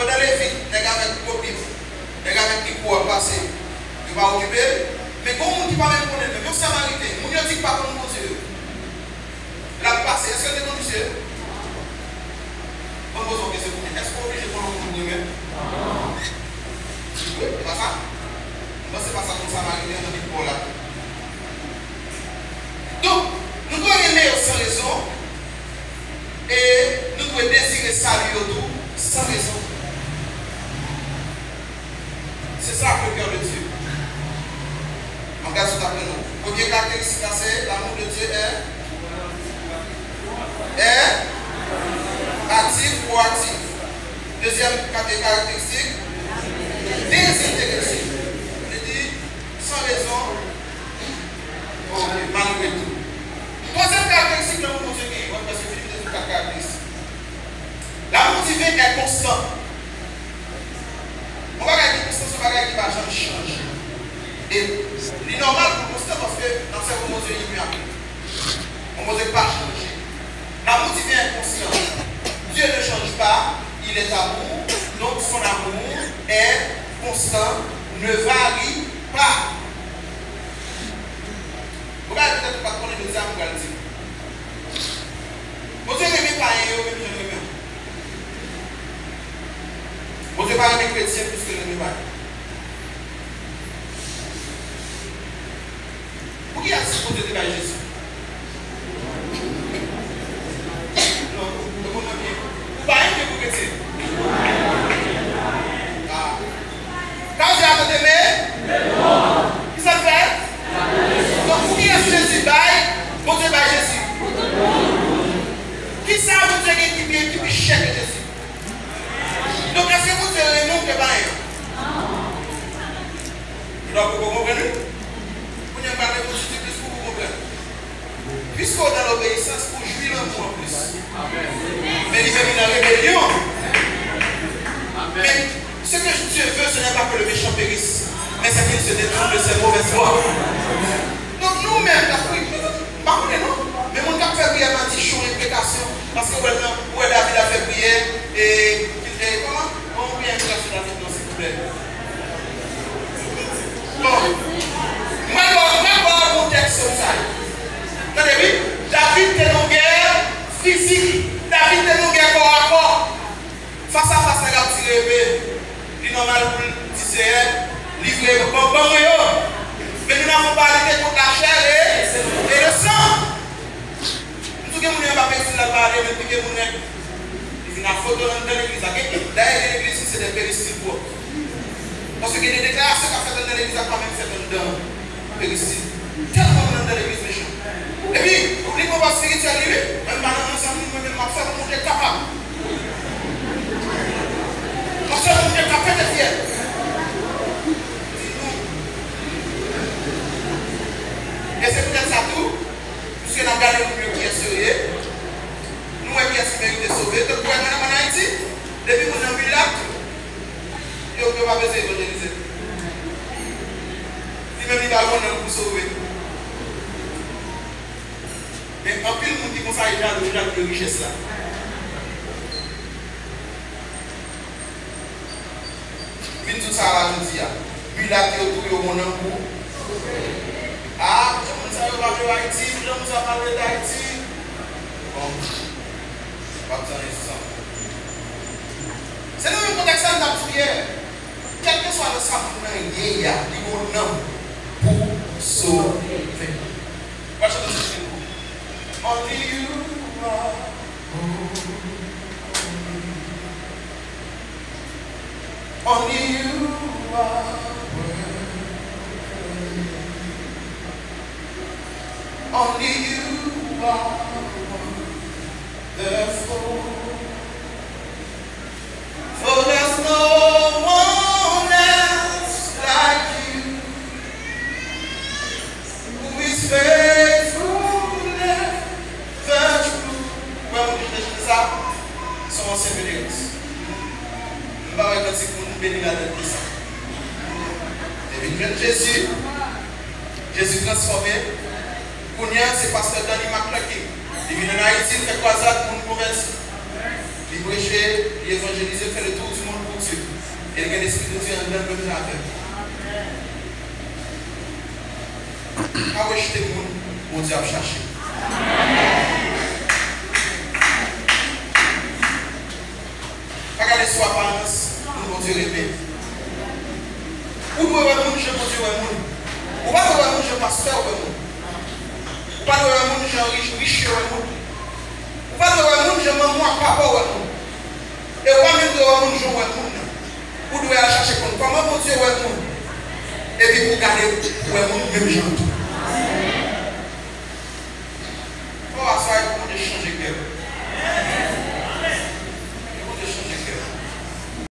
Pendant les vies, les gars avec copie, les gars avec qui courent passer, ils vont occuper. Mais comme on ne dit pas même connaître, même Samaritain, on ne dit pas comme Dieu. La passé, est-ce que c'est comme Dieu? On pose une question, est-ce qu'on est obligé de prendre un peu? Non. C'est pas ça? Moi, c'est pas ça comme Samaritain, on dit pour là. Donc, nous devons aimer sans raison et nous devons désirer saluer autour sans raison. C'est ça le cœur de Dieu. On regarde tout à fait nous. Première caractéristique, c'est l'amour de Dieu est actif ou actif. Deuxième caractéristique, désintéressé. Je dis sans raison, malgré tout. Troisième caractéristique de l'amour de Dieu, parce que Philippe dit quatre caractéristiques. L'amour divin est constant. On va regarder constant, c'est un bagage qui va jamais changer. Et c'est normal pour constant parce que dans ce moment, Dieu est mieux. On ne peut pas changer. L'amour divin est constant. Dieu ne change pas, il est amour, donc son amour est constant, ne varie pas. Vous allez peut-être pas connaître le amour, vous allez dire. Vous Dieu n'aime pas un même je n'aime pas. Vous Dieu pas aimer chrétien plus que le pas. Pour qui a-t-il pour Dieu de Jésus? Non, le monde n'a bien. Vous pas aimer pour chrétien. Quand j'ai à t'aimer, qui ça fait? Donc pour qui est-ce que Jésus baille? Pour Dieu baille Jésus. Qui ça vous Dieu qui peut chercher Jésus? Donc est-ce que vous Dieu le nom que baille? Vous doit vous comprendre? Vous n'avez pas de plus pour vous comprendre. Puisqu'on a l'obéissance pour jouir l'amour en plus. Mais il fait une rébellion. Mais ce que Dieu veut, ce n'est pas que le méchant périsse, mais c'est qu'il se détourne de ses mauvaises voies. Donc nous-mêmes, par contre, non. Mais mon cap fait prière dans Tichon et précation. Parce que David a fait prière et comment? On prie imprécation David, non, s'il vous plaît. Bon. Moi, mon texte sur ça. Attendez, David était en guerre physique. David était en guerre corps à corps. Face à face, il a tiré. Il est normal pour dire, livrer bon. Mais nous n'avons pas arrêté contre la chair et le sang. Nous ne pouvons pas faire la parler, mais nous pouvons faire une photo dans l'église. D'ailleurs, l'église, c'est des péricides. Parce qu'il y a des déclarations qu'a fait dans l'église, quand même, c'est un péricide. Tellement dans l'église méchant. Et puis, les combats spirituels, même maintenant, nous sommes nous-mêmes, ma soeur, nous sommes capables. Ma soeur, nous sommes capables de faire. Et c'est peut-être ça tout, puisque nous avons gardé le mieux qui est sauvé. Nous avons qui est mérité sauvé. Donc, pour être en Haïti, depuis que nous avons vu là, il n'y a pas besoin d'évangéliser. Lui-même, il va avoir pour sauver. Mais en plus, nous disons ça, il y a de richesse là. Puis tout ça là, je dis, puis là, tu es autour de mon amour. Ah, je ne sais pas de Haïti, je ne sais pas de Haïti. Bon, pas besoin de ça. C'est le même contexte de la prière. Quel que soit le sang, il y a mon nom pour sauver. Only you are only you are only you are therefore for there's no one else like you who is faithful. Ça, son ancien bénéfice. Je ne vais pas regarder pour nous bénir la tête de ça. Et puis, Jésus transformé. Kounia, c'est pasteur Danny McClucky. Il vient en Haïti, il fait croisade pour nous convertir. Il prêcher, il évangéliser, faire le tour du monde pour Dieu. Et il y a l'Esprit de Dieu en même temps avec. Quand vous achetez le monde, on dit à chercher. Regardez soi apparence, nous Dieu répète. Où doit avoir monde, je peux dire un monde. Ou pas doit avoir monde, je pasteur ou monde. Ou pas doit avoir monde, je riche ou monde. Ou pas doit avoir monde, je maman papa ou monde. Et ou pas même doit avoir monde, je ou monde. Ou doit aller chercher comment bon Dieu ou monde. Et puis pour garder ou monde même gens.